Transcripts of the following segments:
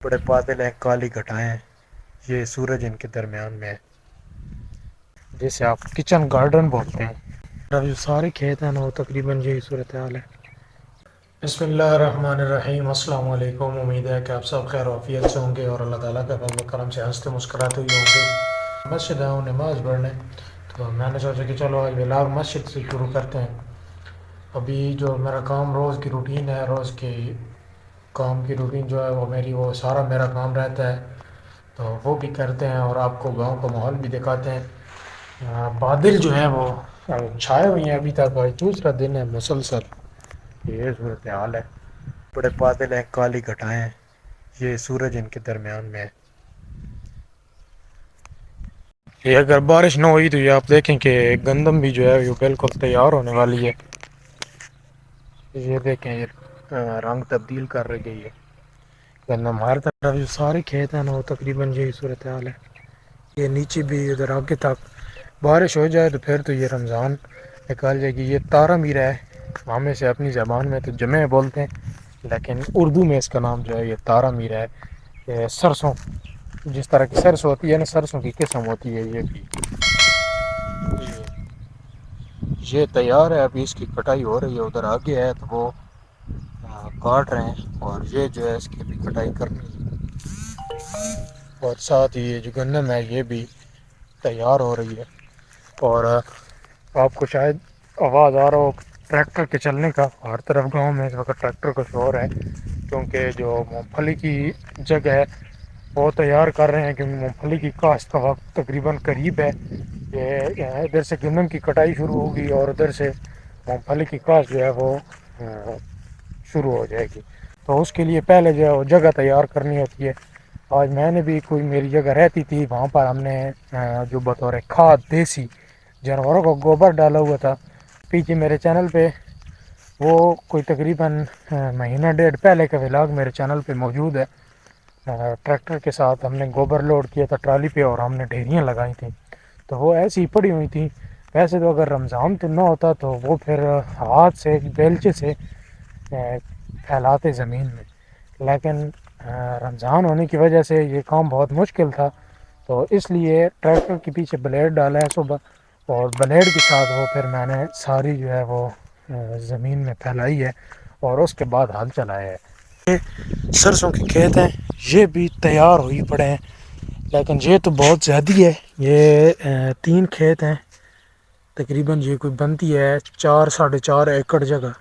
بڑے بادل ہیں، کالی گھٹائیں ہیں، یہ سورج ان کے درمیان میں ہے، جسے آپ کچن گارڈن بولتے ہیں۔ اب جو سارے کھیت ہیں نا وہ تقریباً یہی صورتحال ہے۔ بسم اللہ الرحمن الرحیم، السلام علیکم۔ امید ہے کہ آپ سب خیر و عافیت سے ہوں گے اور اللہ تعالیٰ کا فضل و کرم سے ہنستے مسکراتے ہوئے ہوں گے۔ مسجد آؤں نماز پڑھنے، تو میں نے سوچا کہ چلو آج ولاگ مسجد سے شروع کرتے ہیں۔ ابھی جو میرا کام روز کی روٹین ہے، روز کی کام کی روٹین جو ہے وہ سارا میرا کام رہتا ہے، تو وہ بھی کرتے ہیں اور آپ کو گاؤں کا ماحول بھی دکھاتے ہیں۔ بادل جو ہیں وہ چھائے ہوئے ہیں ابھی تک، آج دوسرا دن ہے مسلسل یہ صورتحال ہے۔ بڑے بادل ہیں، کالی گھٹائیں ہیں، یہ سورج ان کے درمیان میں ہے۔ یہ اگر بارش نہ ہوئی تو یہ آپ دیکھیں کہ گندم بھی جو ہے یہ بالکل تیار ہونے والی ہے۔ یہ دیکھیں، یہ رنگ تبدیل کر رہی گئی ہے گندم۔ ہماری طرف جو سارے کھیت ہیں نا وہ تقریباً یہی صورتحال ہے۔ یہ نیچے بھی ادھر آگے تک بارش ہو جائے تو پھر تو یہ رمضان نکال جائے گی۔ یہ تارا میرا ہے، ہم اسے اپنی زبان میں تو جمع بولتے ہیں، لیکن اردو میں اس کا نام جو ہے یہ تارا میرا ہے۔ یہ سرسوں، جس طرح کی سرسوں ہوتی ہے نا، سرسوں کی قسم ہوتی ہے یہ بھی۔ یہ تیار ہے، ابھی اس کی کٹائی ہو رہی ہے، ادھر آگے ہے تو وہ کاٹ رہے ہیں، اور یہ جو ہے اس کی بھی کٹائی کرنی ہے، اور ساتھ ہی یہ جو گندم ہے یہ بھی تیار ہو رہی ہے۔ اور آپ کو شاید آواز آ رہا ہو ٹریکٹر کے چلنے کا، ہر طرف گاؤں میں اس وقت ٹریکٹر کا شور ہے، کیونکہ جو مونگ پھلی کی جگہ ہے وہ تیار کر رہے ہیں، کیونکہ مونگ پھلی کی کاشت کا وقت تقریباً قریب ہے۔ یہ ادھر سے گندم کی کٹائی شروع ہوگی اور ادھر سے مونگ پھلی کی کاشت جو ہے وہ شروع ہو جائے گی، تو اس کے لیے پہلے جو ہے وہ جگہ تیار کرنی ہوتی ہے۔ آج میں نے بھی کوئی میری جگہ رہتی تھی، وہاں پر ہم نے جو بطور کھاد دیسی جانوروں کو گوبر ڈالا ہوا تھا۔ پیچھے میرے چینل پہ وہ کوئی تقریباً مہینہ ڈیڑھ پہلے کا ولاگ میرے چینل پہ موجود ہے۔ ٹریکٹر کے ساتھ ہم نے گوبر لوڈ کیا تھا ٹرالی پہ، اور ہم نے ڈھیریاں لگائی تھیں، تو وہ ایسی ہی پڑی ہوئی تھیں۔ ویسے تو اگر رمضان تو نہ ہوتا تو وہ پھر ہاتھ سے بیلچے سے پھیلاتے زمین میں، لیکن رمضان ہونے کی وجہ سے یہ کام بہت مشکل تھا، تو اس لیے ٹریکٹر کے پیچھے بلیڈ ڈالا ہے صبح، اور بلیڈ کے ساتھ وہ پھر میں نے ساری جو ہے وہ زمین میں پھیلائی ہے، اور اس کے بعد ہل چلایا ہے۔ یہ سرسوں کے کھیت ہیں، یہ بھی تیار ہوئی پڑے ہیں، لیکن یہ تو بہت زیادہ ہے۔ یہ 3 کھیت ہیں تقریباً، یہ کوئی بنتی ہے 4 ساڑھے 4 ایکڑ جگہ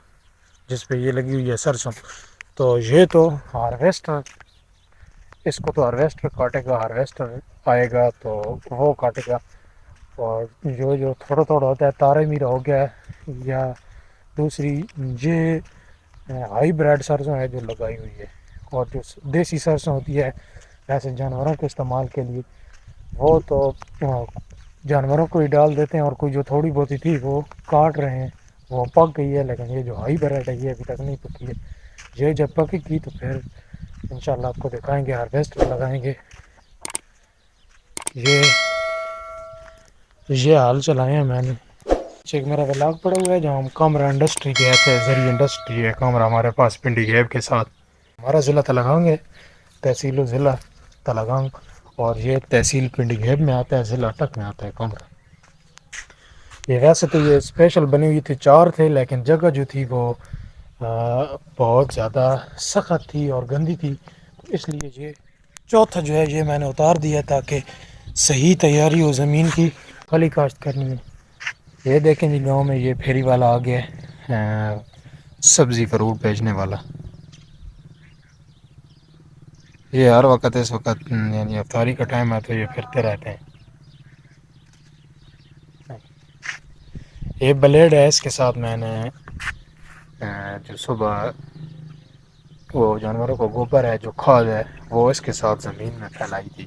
جس پہ یہ لگی ہوئی ہے سرسوں، تو یہ تو ہارویسٹر، اس کو تو ہارویسٹر کاٹے گا، ہارویسٹر آئے گا تو وہ کاٹے گا، اور جو تھوڑا تھوڑا ہوتا ہے تارے میرا ہو گیا ہے، یا دوسری یہ ہائی بریڈ سرسوں ہے جو لگائی ہوئی ہے، اور جو دیسی سرسوں ہوتی ہے ایسے جانوروں کے استعمال کے لیے، وہ تو جانوروں کو ہی ڈال دیتے ہیں، اور کوئی جو تھوڑی بہت تھی وہ کاٹ رہے ہیں، وہ پک گئی ہے، لیکن یہ جو ہائی بریڈ ہے یہ ابھی تک نہیں پکی ہے۔ یہ جب پکے گی تو پھر انشاءاللہ آپ کو دکھائیں گے، ہارویسٹر لگائیں گے۔ یہ حال چلائے ہیں میں نے۔ ایک میرا ولاگ پڑا ہوا ہے جہاں ہم کامرا انڈسٹری گئے تھے، زرعی انڈسٹری ہے کامرا ہمارے پاس پنڈی گیب کے ساتھ، ہمارا ضلع تلنگانگ ہے، تحصیل و ضلع تلنگانگ، اور یہ تحصیل پنڈی گیب میں آتا ہے، ضلع اٹک میں آتا ہے کامرا۔ یہ ویسے تو یہ اسپیشل بنی ہوئی تھی، 4 تھے، لیکن جگہ جو تھی وہ بہت زیادہ سخت تھی اور گندی تھی، اس لیے یہ چوتھا جو ہے یہ میں نے اتار دیا تاکہ صحیح تیاری ہو زمین کی پھلی کاشت کرنی ہے۔ یہ دیکھیں جی گاؤں میں یہ پھیری والا آ گیا ہے، سبزی فروٹ بیچنے والا، یہ ہر وقت اس وقت یعنی افطاری کا ٹائم ہے تو یہ پھرتے رہتے ہیں۔ یہ بلیڈ ہے، اس کے ساتھ میں نے جو صبح وہ جانوروں کو گوبر ہے جو کھاد ہے وہ اس کے ساتھ زمین میں پھیلائی تھی،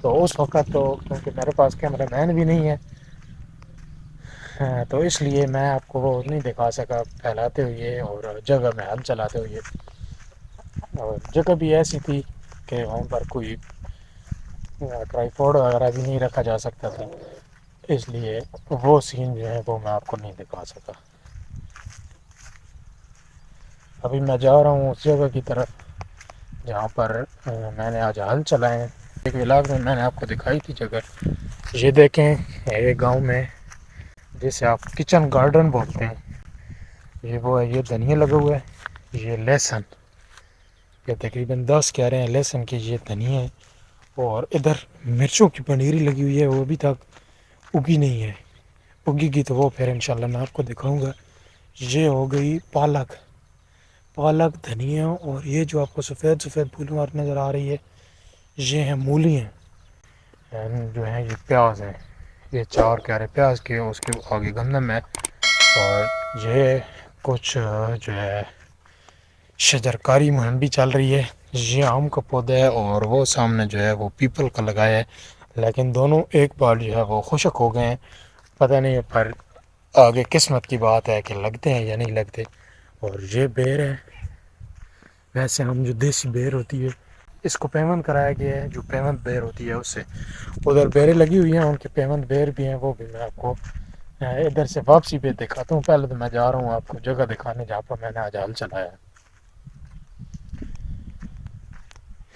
تو اس وقت تو کیونکہ میرے پاس کیمرہ مین بھی نہیں ہے، تو اس لیے میں آپ کو وہ نہیں دکھا سکا پھیلاتے ہوئے اور جگہ میں ہل چلاتے ہوئے، اور جگہ بھی ایسی تھی کہ وہاں پر کوئی ٹرائی پوڈ وغیرہ بھی نہیں رکھا جا سکتا تھا، اس لیے وہ سین جو ہے وہ میں آپ کو نہیں دکھا سکا۔ ابھی میں جا رہا ہوں اس جگہ کی طرف جہاں پر میں نے آج ہل چلائے ہیں ایک علاقے میں نے آپ کو دکھائی تھی جگہ. یہ دیکھیں یہ گاؤں میں جسے آپ کچن گارڈن بولتے ہیں یہ وہ ہے. یہ دھنیا لگا ہوا ہے, یہ لہسن, یہ تقریباً 10 کیا رہے ہیں لہسن کی, یہ دھنیا ہے. اور ادھر مرچوں کی پنیری لگی ہوئی ہے, وہ ابھی تک اگی نہیں ہے. اگی گی تو وہ پھر انشاءاللہ میں آپ کو دکھاؤں گا. یہ ہو گئی پالک, دھنیا, اور یہ جو آپ کو سفید سفید پھول نظر آ رہی ہے یہ ہیں مولی ہیں, جو ہیں یہ پیاز ہیں. یہ 4 کیارے پیاز کے, اس کے آگے گندم ہے. اور یہ کچھ جو ہے شجرکاری مہم بھی چل رہی ہے. یہ آم کا پودا ہے اور وہ سامنے جو ہے وہ پیپل کا لگایا ہے, لیکن دونوں ایک بار جو ہے وہ خشک ہو گئے ہیں. پتہ نہیں پر آگے قسمت کی بات ہے کہ لگتے ہیں یا نہیں لگتے. اور یہ بیر ہے, ویسے ہم جو دیسی بیر ہوتی ہے اس کو پیوند کرایا گیا ہے, جو پیوند بیر ہوتی ہے اس سے. ادھر بیریں لگی ہوئی ہیں, ان کے پیوند بیر بھی ہیں, وہ بھی میں آپ کو ادھر سے واپسی پہ دکھاتا ہوں. پہلے تو میں جا رہا ہوں آپ کو جگہ دکھانے جہاں پر میں نے آج ہل چلایا ہے.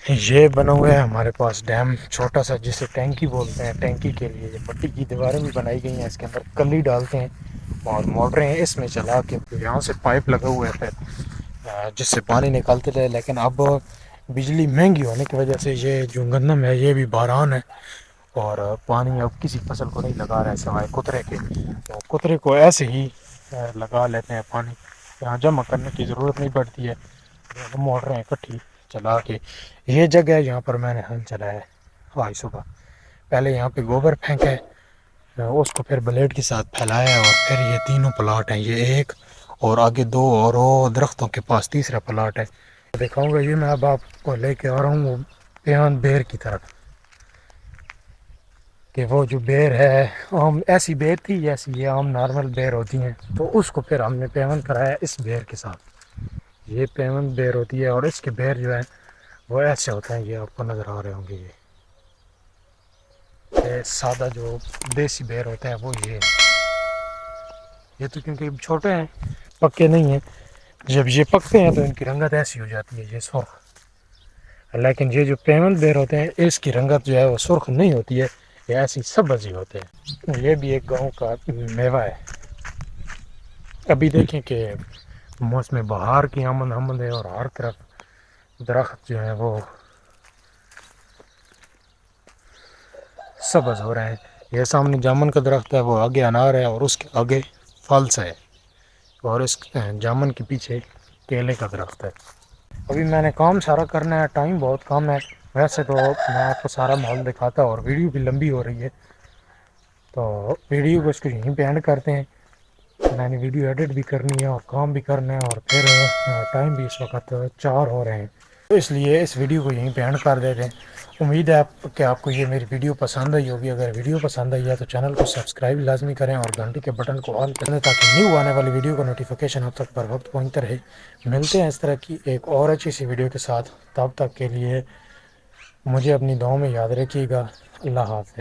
یہ بنا ہوا ہے ہمارے پاس ڈیم چھوٹا سا, جسے ٹینکی بولتے ہیں. ٹینکی کے لیے یہ مٹی کی دیواریں بھی بنائی گئی ہیں, اس کے اندر کلی ڈالتے ہیں اور موٹریں ہیں اس میں چلا کے یہاں سے پائپ لگا ہوا ہے پھر جس سے پانی نکالتے رہے. لیکن اب بجلی مہنگی ہونے کی وجہ سے یہ جو گندم ہے یہ بھی باران ہے, اور پانی اب کسی فصل کو نہیں لگا رہا ہے سوائے کترے کے. تو کترے کو ایسے ہی لگا لیتے ہیں پانی, یہاں جمع کرنے کی ضرورت نہیں پڑتی ہے. موٹریں اکٹھی چلا کے, یہ جگہ ہے جہاں پر میں نے ہل چلایا ہے آج صبح. پہلے یہاں پہ گوبر پھینکا ہے, اس کو پھر بلیڈ کے ساتھ پھیلایا, اور پھر یہ تینوں پلاٹ ہیں, یہ ایک اور آگے 2 اور وہ درختوں کے پاس تیسرا پلاٹ ہے. دکھاؤں گا یہ میں اب آپ کو لے کے آ رہا ہوں وہ پیان بیر کی طرف, کہ وہ جو بیر ہے عام ایسی بیر تھی جیسی یہ عام نارمل بیر ہوتی ہیں, تو اس کو پھر ہم نے پیوند کرایا اس بیر کے ساتھ. یہ پیوند بیر ہوتی ہے, اور اس کے بیر جو ہے وہ ایسے ہوتے ہیں, یہ آپ کو نظر آ رہے ہوں گے. یہ سادہ جو دیسی بیر ہوتے ہیں وہ یہ تو کیونکہ چھوٹے ہیں پکے نہیں ہیں, جب یہ پکتے ہیں تو ان کی رنگت ایسی ہو جاتی ہے یہ سرخ. لیکن یہ جو پیوند بیر ہوتے ہیں اس کی رنگت جو ہے وہ سرخ نہیں ہوتی ہے, یہ ایسی سبز ہی ہوتے ہیں. یہ بھی ایک گاؤں کا میوہ ہے. ابھی دیکھیں کہ موسم بہار کی آمد ہے, اور ہر طرف درخت جو ہے وہ سبز ہو رہے ہیں. یہ سامنے جامن کا درخت ہے, وہ آگے انار ہے, اور اس کے آگے پھلس ہے, اور اس جامن کے پیچھے کیلے کا درخت ہے. ابھی میں نے کام سارا کرنا ہے, ٹائم بہت کم ہے. ویسے تو میں آپ کو سارا ماحول دکھاتا, اور ویڈیو بھی لمبی ہو رہی ہے, تو ویڈیو کو اس کو یہیں پہ اینڈ کرتے ہیں. میں نے ویڈیو ایڈٹ بھی کرنی ہے, اور کام بھی کرنا ہے, اور پھر ٹائم بھی اس وقت 4 ہو رہے ہیں, تو اس لیے اس ویڈیو کو یہیں پہ اینڈ کر دیتے ہیں. امید ہے کہ آپ کو یہ میری ویڈیو پسند آئی ہوگی. اگر ویڈیو پسند آئی ہے تو چینل کو سبسکرائب لازمی کریں, اور گھنٹی کے بٹن کو آل کریں تاکہ نیو آنے والی ویڈیو کا نوٹیفیکیشن آپ تک پر وقت پہنچتا رہے. ملتے ہیں اس طرح کی ایک اور اچھی سی ویڈیو کے ساتھ, تب تک کے لیے مجھے اپنی دعاؤں میں یاد رکھیے گا. اللہ حافظ.